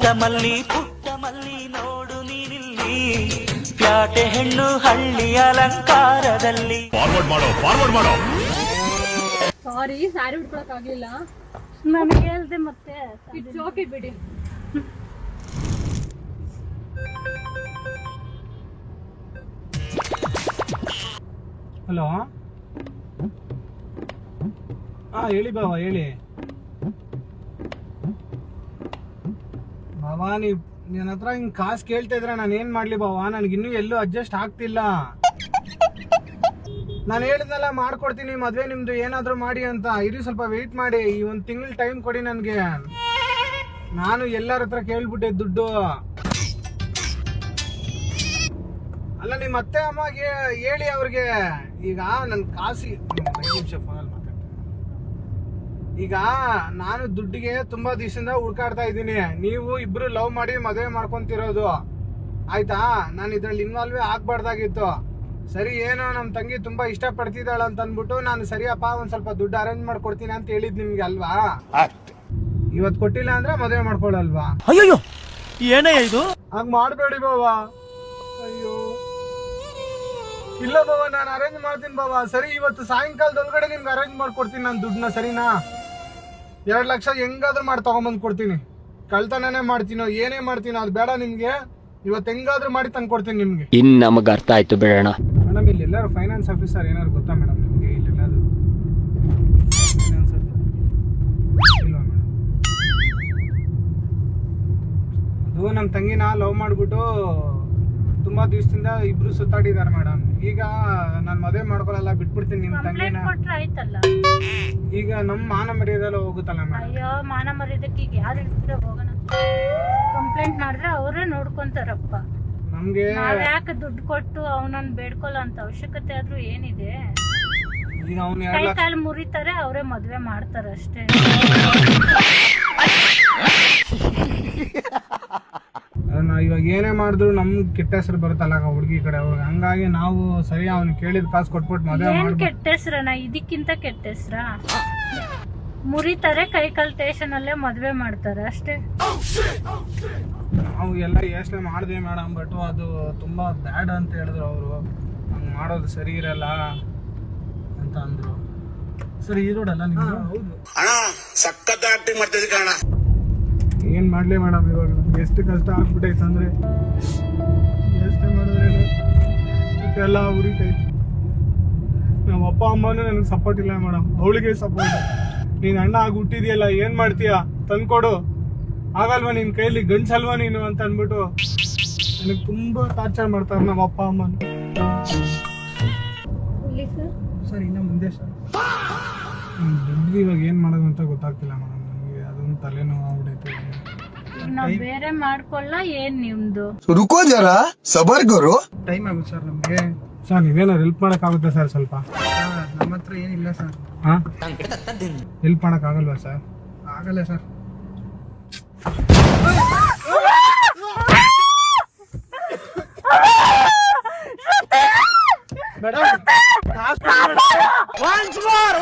ಪುಟ್ಟ ಮಲ್ಲಿ ನೋಡು ನೀನಿಲ್ಲಿ ಪ್ಯಾಟೆ ಹೆಣ್ಣು ಹಳ್ಳಿ ಅಲಂಕಾರದಲ್ಲಿ. ಫಾರ್ವರ್ಡ್ ಮಾಡೋ. ಸಾರಿ, ಸ್ಯಾರಿ ಉಟ್ಕೊಳಕ್ ಆಗ್ಲಿಲ್ಲ. ನನಗೆ ಹೇಳ್ದೆ ಮತ್ತೆ. ಇಟ್ಸ್ ಓಕೆ ಬಿಡಿ. ಹಲೋ, ಹೇಳಿ ಬಾವ, ಹೇಳಿ ಬಾವ. ನನ್ನ ಹತ್ರ ಹಿಂಗ್ ಕಾಸು ಕೇಳ್ತಾ ಇದ್ರೆ ನಾನು ಏನ್ ಮಾಡ್ಲಿ ಬಾವ? ನನ್ಗಿನ್ನೂ ಎಲ್ಲೂ ಅಡ್ಜಸ್ಟ್ ಆಗ್ತಿಲ್ಲ. ನಾನು ಹೇಳಿದ್ನೆಲ್ಲ ಮಾಡ್ಕೊಡ್ತೀನಿ, ಮದ್ವೆ ನಿಮ್ದು ಏನಾದ್ರು ಮಾಡಿ ಅಂತ. ಇರಿ ಸ್ವಲ್ಪ ವೆಯ್ಟ್ ಮಾಡಿ, ಈ ಒಂದ್ ತಿಂಗಳ ಟೈಮ್ ಕೊಡಿ ನನ್ಗೆ. ನಾನು ಎಲ್ಲರ ಹತ್ರ ಕೇಳ್ಬಿಟ್ಟೆ ದುಡ್ಡು. ಅಲ್ಲ, ನಿಮ್ಮ ಅತ್ತೆ ಅಮ್ಮಗೆ ಹೇಳಿ ಅವ್ರಿಗೆ. ಈಗ ನನ್ ಕಾಸಿ ಫೋನಲ್ಲಿ ಮಾತಾಡ್ತೀನಿ. ಈಗ ನಾನು ದುಡ್ಡಿಗೆ ತುಂಬಾ ದಿವಸದಿಂದ ಹುಡ್ಕಾಡ್ತಾ ಇದ್ದೀನಿ. ನೀವು ಇಬ್ರು ಲವ್ ಮಾಡಿ ಮದುವೆ ಮಾಡ್ಕೊಂತಿರೋದು ಆಯ್ತಾ? ನಾನು ಇದ್ರಲ್ಲಿ ಇನ್ವಾಲ್ವೇ ಆಗ್ಬಾರ್ದಾಗಿತ್ತು. ಸರಿ, ಏನೋ ನಮ್ಮ ತಂಗಿ ತುಂಬಾ ಇಷ್ಟ ಪಡ್ತಿದ್ದಾಳ ಅಂತ ಅನ್ಬಿಟ್ಟು ನಾನು ಸರಿಯಪ್ಪ ಒಂದ್ ಸ್ವಲ್ಪ ದುಡ್ಡು ಅರೇಂಜ್ ಮಾಡ್ಕೊಡ್ತೀನಿ ಅಂತ ಹೇಳಿದ್ ನಿಮ್ಗೆ ಅಲ್ವಾ? ಇವತ್ ಕೊಟ್ಟಿಲ್ಲ ಅಂದ್ರೆ ಮದುವೆ ಮಾಡ್ಕೊಳಲ್ವಾ? ಅಯ್ಯೋ ಏನೇ ಇದು? ಹಂಗ್ ಮಾಡ್ಬೇಡಿ ಬಾವ. ಅಯ್ಯೋ ಇಲ್ಲ ಬಾವ, ನಾನು ಅರೇಂಜ್ ಮಾಡ್ತೀನಿ ಬಾವ. ಸರಿ, ಇವತ್ತು ಸಾಯಂಕಾಲದೊಳಗಡೆ ನಿಮ್ಗೆ ಅರೇಂಜ್ ಮಾಡ್ಕೊಡ್ತೀನಿ ನಾನು ದುಡ್ಡನ್ನ. ಸರಿನಾ? 2 ಲಕ್ಷ ಹೆಂಗಾದ್ರೂ ಮಾಡಿ ತಗೊಂಬಂದ್ ಕೊಡ್ತೀನಿ. ಕಳ್ತನನೇ ಮಾಡ್ತೀನೋ ಏನೇ ಮಾಡ್ತೀನೋ ಅದು ಬೇಡ ನಿಮ್ಗೆ. ಇವತ್ತು ಹೆಂಗಾದ್ರೂ ಮಾಡಿ ತಂದು ಕೊಡ್ತೀನಿ ನಿಮ್ಗೆ. ಇನ್ ನಮಗ್ ಅರ್ಥ ಆಯ್ತು ಬಿಡೋಣ. ಮೇಡಮ್, ಇಲ್ಲಿ ಎಲ್ಲಾರು ಫೈನಾನ್ಸ್ ಆಫೀಸರ್ ಏನಾದ್ರು ಗೊತ್ತಾ ಮೇಡಮ್ ನಿಮ್ಗೆ? ಇಲ್ಲೆಲ್ಲಾದ್ರು ಇಲ್ವಾ ಮೇಡಮ್? ಅದು ನಮ್ಮ ತಂಗಿನ ಲವ್ ಮಾಡ್ಬಿಟ್ಟು ತುಂಬಾ ದಿವಸದಿಂದ ಇಬ್ರು ಸುತ್ತಾಡಿದಾರೆ ಮೇಡಮ್. ಈಗ ನಾನು ಮದುವೆ ಮಾಡ್ಕೊಳಲ್ಲ, ಬಿಟ್ಬಿಡ್ತೀನಿ ನಿಮ್ ತಂಗಿನ. ಆಯ್ತಲ್ಲ, ಈಗ ನಮ್ ಮಾನ ಮರ್ಯಾದೆಲ್ಲ ಹೋಗುತ್ತಲ್ಲ ಮೇಡಮ್. ಅಯ್ಯೋ, ಮಾನ ಮರ್ಯಾದಕ್ಕೆ ಈಗ ಯಾರು ಇರ್ತೀರ? ಹೋಗೋಣ, ಕಂಪ್ಲೇಂಟ್ ಮಾಡಿದ್ರೆ ಅವರೇ ನೋಡ್ಕೊಂತಾರಪ್ಪ. ನಮ್ಗೆ ಯಾಕೆ ದುಡ್ಡು ಕೊಟ್ಟು ಅವನನ್ನ ಬೇಡ್ಕೊಳ್ಳೋ ಅಂತ ಅವಶ್ಯಕತೆ ಆದ್ರೂ ಏನಿದೆ? ಈಗ ಅವ್ನು ಕೈ ಕಾಲು ಮುರಿತಾರೆ, ಅವರೇ ಮದ್ವೆ ಮಾಡ್ತಾರ ಅಷ್ಟೇ. ಇವಾಗ ಏನೇ ಮಾಡಿದ್ರು ನಮ್ಗೆ ಕೆಟ್ಟ ಹೆಸರು ಬರುತ್ತಲ್ಲ ಹುಡುಗಿ ಕಡೆ ಅವ್ರಿಗೆ. ಹಂಗಾಗಿ ನಾವು ಸರಿ ಅವ್ನು ಕೇಳಿದ ಕಾಸು ಕೊಟ್ಬಿಟ್ಟು ಮದುವೆ ಮಾಡಿ. ಕೆಟ್ಟ ಹೆಸ್ರನ? ಇದಕ್ಕಿಂತ ಕೆಟ್ಟ ಹೆಸ್ರ? ಮುರಿತಾರೆ, ಕೈ ಕಾಲು ಸ್ಟೇಷನ್ ಅಲ್ಲೇ ಮದ್ವೆ ಮಾಡ್ತಾರೆ ಅಷ್ಟೇ. ನಾವು ಎಲ್ಲ ಯೋಚನೆ ಮಾಡಿದ್ವಿ ಮೇಡಮ್, ಬಟ್ ಅದು ತುಂಬಾ ಬ್ಯಾಡ್ ಅಂತ ಹೇಳಿದ್ರು ಅವರು. ಹಂಗೆ ಮಾಡೋದು ಸರಿ ಇರಲ್ಲ ಅಂತ ಅಂದ್ರು. ಸರಿ, ಈ ರೋಡ್ ಅಲ್ಲ ನಿಮ್ದು? ಹೌದು ಅಣ್ಣ, ಸಖತ್ ಆಕ್ಟಿಂಗ್ ಮಾಡ್ತಿದ್ದೆ ಕಣ. ಏನ್ ಮಾಡ್ಲಿ ಮೇಡಮ್, ಇವಾಗ ಎಷ್ಟು ಕಷ್ಟ ಆಗ್ಬಿಟ್ಟೈತೆ ಅಂದ್ರೆ ಯೋಚನೆ ಮಾಡಿದ್ರೆ ಎಲ್ಲ ಉರಿತೈತೆ. ನಮ್ಮ ಅಪ್ಪ ಅಮ್ಮನೂ ನನಗೆ ಸಪೋರ್ಟ್ ಇಲ್ಲ ಮೇಡಮ್, ಅವಳಿಗೆ ಸಪೋರ್ಟ್. ನೀನ್ ಅಣ್ಣ ಆಗಿ ಹುಟ್ಟಿದ್ಯಲ್ಲ, ಏನ್ ಮಾಡ್ತೀಯ? ತಂದ್ಕೊಡು. ಆಗಲ್ವಾ ನಿನ್ ಕೈಲಿ? ಗಂಡ್ಸಲ್ವಾ ನೀನು ಅಂತ ಅನ್ಬಿಟ್ಟು ನನಗೆ ತುಂಬಾ ಟಾರ್ಚರ್ ಮಾಡ್ತಾರೆ ನಮ್ಮ ಅಪ್ಪ ಅಮ್ಮ. ಸರ್, ಇನ್ನ ಮುಂದೆ ಸರ್ ದುಡ್ಡು ಇವಾಗ ಏನ್ ಮಾಡೋದು ಅಂತ ಗೊತ್ತಾಗ್ತಿಲ್ಲ ಮೇಡಮ್. ನನಗೆ ಅದೊಂದು ತಲೆನೋವು ಆಗ್ಬಿಟ್ಟೈತೆ. ನಾವ್ ಬೇರೆ ಮಾಡ್ಕೊಳ್ಳ. ಏನ್ ನಿಮ್ದು? ರುಕೋ ಜರಾ, ಸಬರ್ ಕರೋ. ಟೈಮ್ ಆಗುತ್ತೆ ಸರ್ ನಮ್ಗೆ. ಸರ್, ನೀವೇನಾದ್ರು ಹೆಲ್ಪ್ ಮಾಡಕ್ ಆಗುತ್ತೆ ಸರ್? ಸ್ವಲ್ಪ ನಮ್ಮ ಹತ್ರ ಏನಿಲ್ಲ ಸರ್. ಹಾ, ಹೆಲ್ಪ್ ಮಾಡಕ್ ಆಗಲ್ವಾ ಸರ್? ಆಗಲ್ಲ ಸರ್. ಮೇಡಮ್, ಒನ್ಸ್ ಮೋರ್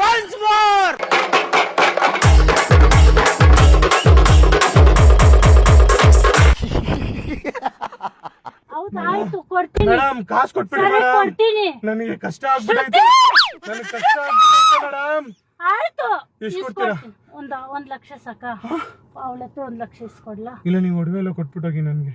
ಹೌದಾಯ್ತು, ಕೊಡ್ತೀನಿ ಮೇಡಮ್. ಕಾಸು ಕೊಟ್ಬಿಡಿ ಮೇಡಮ್, ಕೊಡ್ತೀನಿ. ನನಗೆ ಕಷ್ಟ ಆಗ್ಬಿಟ್ಟೈತೆ. ನನಗೆ ಕಷ್ಟ ಆಗ್ಬಿಟ್ಟೈತೆ ಮೇಡಮ್. ಆಯ್ತು, ಎಷ್ಟು ಕೊಡ್ತೀರಾ? ಒಂದ್ ಲಕ್ಷ ಸಾಕ? ಅವಳ ಹತ್ರ 1 ಲಕ್ಷ ಇಸ್ಕೊಡ್ಲಾ? ಇಲ್ಲ, ನೀವು ಒಡವೆ ಎಲ್ಲ ಕೊಟ್ಬಿಟ್ಟೋಗಿ ನನಗೆ.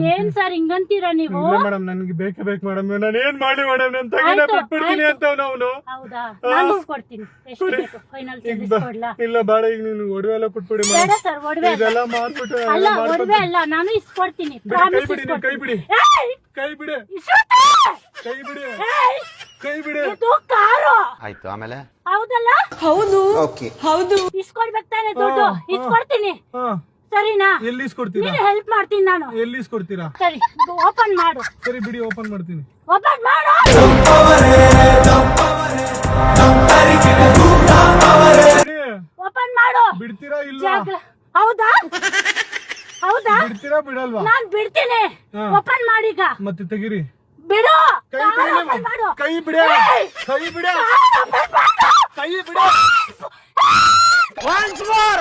ಏನ್ ಸರ್ ಹಿಂಗಂತೀರಾ ನೀವು? ಇಲ್ಲ ಮೇಡಮ್, ನನಗೆ ಬೇಕೇ ಬೇಕು ಮೇಡಮ್. ನಾನು ಏನ್ ಮಾಡಿ ಮೇಡಮ್? ನನ್ನ ತಂಗಿನ ಬಿಟ್ಬಿಡ್ತೀನಿ ಅಂತ ಅವನು. ಹೌದಾ? ನಾನು ಇಸ್ಕೊಡ್ತೀನಿ. ಎಷ್ಟು ಬೇಕು? ಫೈನಲ್ ಇಸ್ಕೊಡ್ಲಾ? ಇಲ್ಲ ಬೇಡ, ಈಗ ನೀನು ಒಡವೆ ಎಲ್ಲ ಕೊಟ್ಬಿಡಿ ಬೇಡ ಮೇಡಮ್. ಸರ್, ಒಡವೆ ಇದೆಲ್ಲ ಮಾಡ್ಬಿಟ್ಟು ಅಲ್ಲ, ಒಡವೆ ಅಲ್ಲ, ನಾನು ಇಸ್ಕೊಡ್ತೀನಿ. ಕೈ ಬಿಡಿ, ನೀವು ಕೈ ಬಿಡಿ, ಕೈ ಬಿಡಿ, ಕೈ ಬಿಡಿ, ಕೈ ಬಿಡಿ. ಇದು ಕಾರು. ಆಯ್ತು, ಆಮೇಲೆ ಹೌದಲ್ಲ? ಹೌದು, ಓಕೆ. ಹೌದು. ಇಸ್ಕೊಡ್ಬೇಕು ತಾನೆ ದುಡ್ಡು? ಇಸ್ಕೊಡ್ತೀನಿ. ಹಾ, ಸರಿನಾ? ಎಲ್ಲಿ ಇಸ್ಕೊಡ್ತೀರಾ? ನೀನು ಹೆಲ್ಪ್ ಮಾಡ್ತೀನಿ ನಾನು. ಎಲ್ಲಿ ಇಸ್ಕೊಡ್ತೀರಾ? ಸರಿ, ಓಪನ್ ಮಾಡು. ಸರಿ ಬಿಡಿ, ಓಪನ್ ಮಾಡ್ತೀನಿ. ಓಪನ್ ಮಾಡು. ಓಪನ್ ಮಾಡು. ಬಿಡ್ತೀರಾ ಇಲ್ವಾ? ಹೌದಾ? ಹೌದಾ? ಬಿಡ್ತೀರಾ ಬಿಡಲ್ವಾ? ನಾನ್ ಬಿಡ್ತೀನಿ. ಓಪನ್ ಮಾಡೀಗ. ಮತ್ತೆ ತೆಗಿರಿ. ಬಿಡು. ಕೈ ಬಿಡಿ, ಮಾಡು. ಕೈ ಬಿಡಿ, ಕೈ ಬಿಡಿ, ಕೈ ಬಿಡಿ. Once more